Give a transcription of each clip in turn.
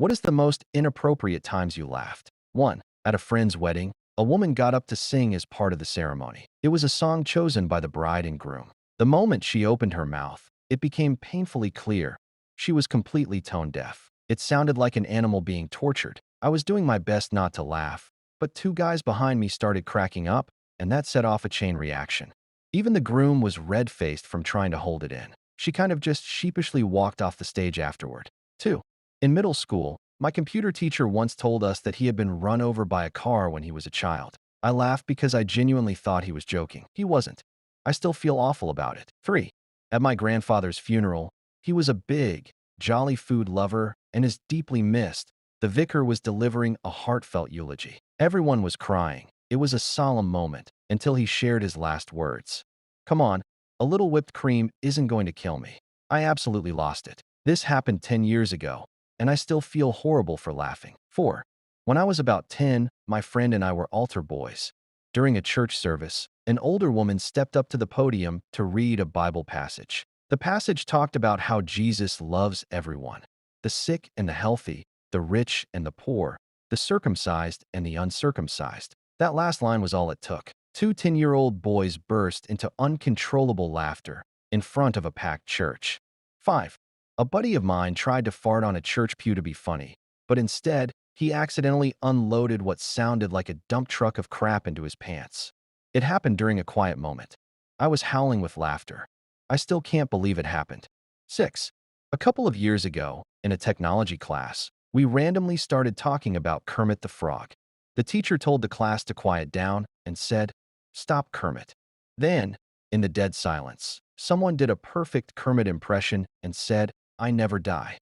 What is the most inappropriate times you laughed? 1. At a friend's wedding, a woman got up to sing as part of the ceremony. It was a song chosen by the bride and groom. The moment she opened her mouth, it became painfully clear. She was completely tone deaf. It sounded like an animal being tortured. I was doing my best not to laugh, but two guys behind me started cracking up, and that set off a chain reaction. Even the groom was red-faced from trying to hold it in. She kind of just sheepishly walked off the stage afterward. 2. In middle school, my computer teacher once told us that he had been run over by a car when he was a child. I laughed because I genuinely thought he was joking. He wasn't. I still feel awful about it. 3. At my grandfather's funeral, he was a big, jolly food lover and is deeply missed. The vicar was delivering a heartfelt eulogy. Everyone was crying. It was a solemn moment until he shared his last words. Come on, a little whipped cream isn't going to kill me. I absolutely lost it. This happened 10 years ago, and I still feel horrible for laughing. 4. When I was about 10, my friend and I were altar boys. During a church service, an older woman stepped up to the podium to read a Bible passage. The passage talked about how Jesus loves everyone, the sick and the healthy, the rich and the poor, the circumcised and the uncircumcised. That last line was all it took. Two 10-year-old boys burst into uncontrollable laughter in front of a packed church. 5. A buddy of mine tried to fart on a church pew to be funny, but instead, he accidentally unloaded what sounded like a dump truck of crap into his pants. It happened during a quiet moment. I was howling with laughter. I still can't believe it happened. 6. A couple of years ago, in a technology class, we randomly started talking about Kermit the Frog. The teacher told the class to quiet down and said, "Stop, Kermit." Then, in the dead silence, someone did a perfect Kermit impression and said, "I never die."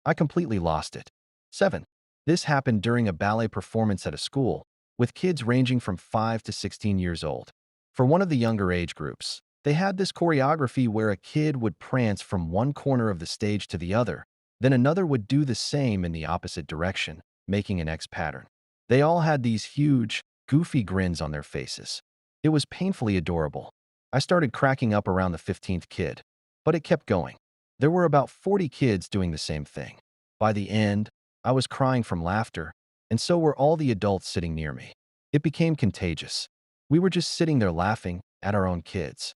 I completely lost it. 7. This happened during a ballet performance at a school, with kids ranging from 5 to 16 years old. For one of the younger age groups, they had this choreography where a kid would prance from one corner of the stage to the other, then another would do the same in the opposite direction, making an X pattern. They all had these huge, goofy grins on their faces. It was painfully adorable. I started cracking up around the 15th kid, but it kept going. There were about 40 kids doing the same thing. By the end, I was crying from laughter, and so were all the adults sitting near me. It became contagious. We were just sitting there laughing at our own kids.